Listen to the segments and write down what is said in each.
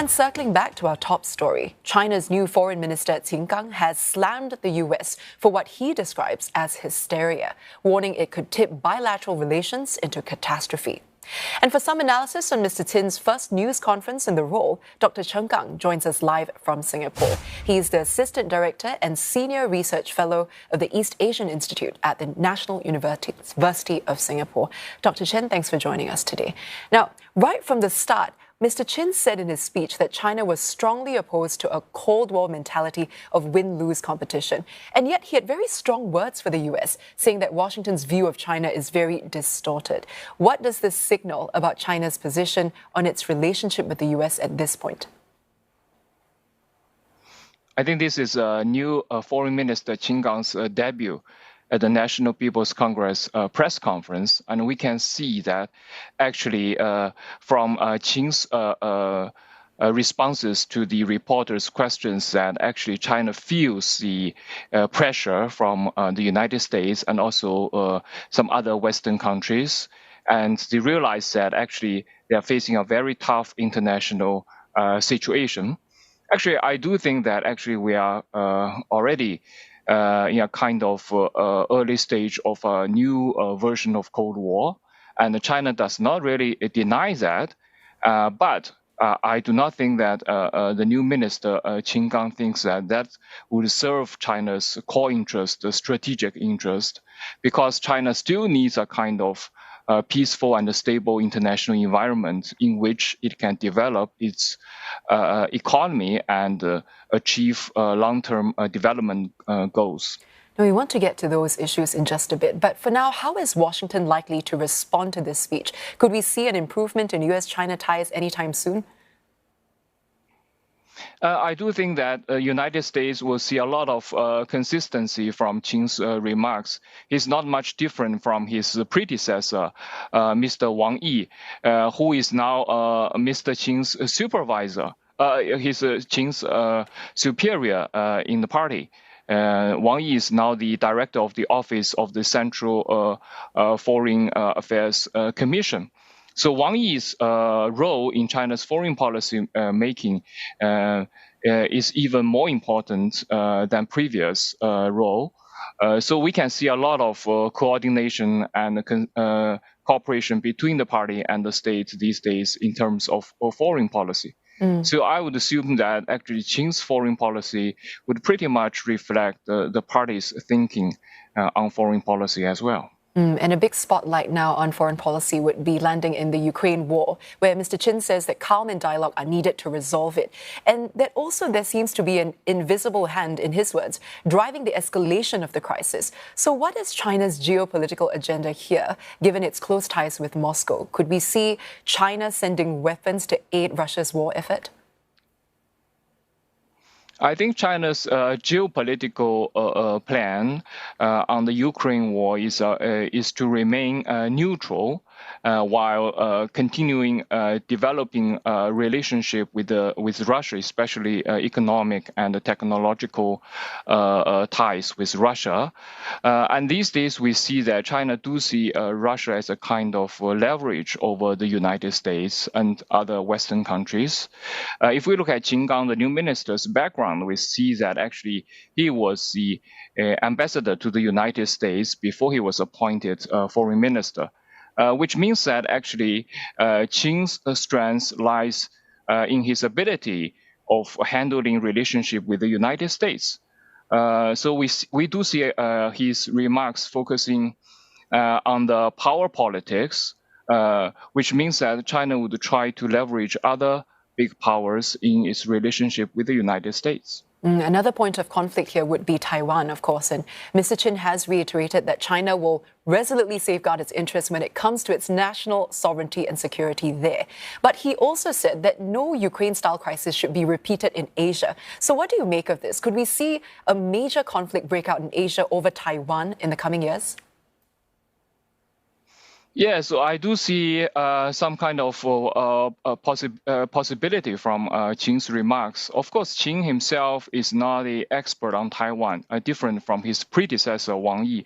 And circling back to our top story, China's new foreign minister Chen Gang has slammed the US for what he describes as hysteria, warning it could tip bilateral relations into catastrophe. And for some analysis on Mr. Tin's first news conference in the role, Dr. Chen Gang joins us live from Singapore. He's the Assistant Director and Senior Research Fellow of the East Asian Institute at the National University of Singapore. Dr. Chen, thanks for joining us today. Now, right from the start, Mr. Chen said in his speech that China was strongly opposed to a Cold War mentality of win-lose competition. And yet he had very strong words for the US, saying that Washington's view of China is very distorted. What does this signal about China's position on its relationship with the US at this point? I think this is a new Foreign Minister Chen Gang's debut at the National People's Congress press conference, and we can see that actually from Chen's responses to the reporters' questions that actually China feels the pressure from the United States and also some other Western countries, and they realize that actually they are facing a very tough international situation. Actually, I do think that actually we are already in a kind of early stage of a new version of Cold War. And China does not really deny that. But I do not think that the new minister, Chen Gang, thinks that that would serve China's core interest, the strategic interest, because China still needs a kind of peaceful and stable international environment in which it can develop its economy and achieve long-term development goals. Now, we want to get to those issues in just a bit. But for now, how is Washington likely to respond to this speech? Could we see an improvement in US-China ties anytime soon? I do think that the United States will see a lot of consistency from Chen's remarks. He's not much different from his predecessor, Mr. Wang Yi, who is now Mr. Chen's supervisor, Chen's superior in the party. Wang Yi is now the director of the Office of the Central Foreign Affairs Commission. So Wang Yi's role in China's foreign policy making is even more important than previous role. So we can see a lot of coordination and cooperation between the party and the state these days in terms of foreign policy. So I would assume that actually Chen's foreign policy would pretty much reflect the party's thinking on foreign policy as well. And a big spotlight now on foreign policy would be landing in the Ukraine war, where Mr. Chen says that calm and dialogue are needed to resolve it. And that also there seems to be an invisible hand, in his words, driving the escalation of the crisis. So what is China's geopolitical agenda here, given its close ties with Moscow? Could we see China sending weapons to aid Russia's war effort? I think China's geopolitical plan on the Ukraine war is to remain neutral while continuing developing a relationship with Russia, especially economic and technological ties with Russia. And these days we see that China do see Russia as a kind of leverage over the United States and other Western countries. If we look at Chen Gang, the new minister's background, we see that actually he was the ambassador to the United States before he was appointed foreign minister. Which means that actually Chen's strength lies in his ability of handling relationship with the United States. So we do see his remarks focusing on the power politics, which means that China would try to leverage other big powers in its relationship with the United States. Another point of conflict here would be Taiwan, of course, and Mr. Chen has reiterated that China will resolutely safeguard its interests when it comes to its national sovereignty and security there. But he also said that no Ukraine-style crisis should be repeated in Asia. So what do you make of this? Could we see a major conflict break out in Asia over Taiwan in the coming years? Yeah, so I do see some kind of possibility from Chen's remarks. Of course, Chen himself is not the expert on Taiwan, different from his predecessor, Wang Yi,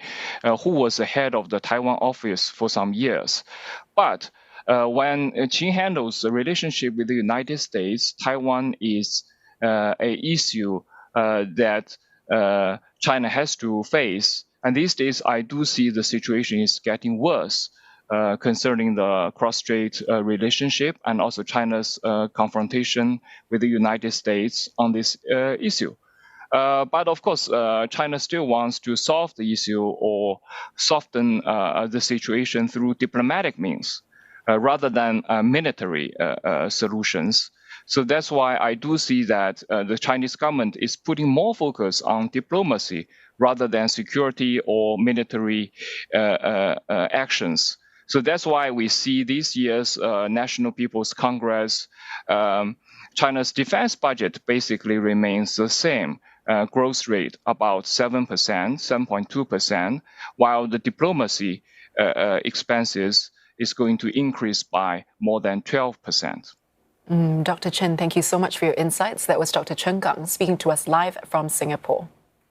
who was the head of the Taiwan office for some years. But when Qin handles the relationship with the United States, Taiwan is an issue that China has to face. And these days, I do see the situation is getting worse concerning the cross-strait relationship and also China's confrontation with the United States on this issue. But of course, China still wants to solve the issue or soften the situation through diplomatic means rather than military solutions. So that's why I do see that the Chinese government is putting more focus on diplomacy rather than security or military actions. So that's why we see this year's National People's Congress, China's defense budget basically remains the same. Growth rate about 7%, 7.2%, while the diplomacy expenses is going to increase by more than 12%. Dr. Chen, thank you so much for your insights. That was Dr. Chen Gang speaking to us live from Singapore.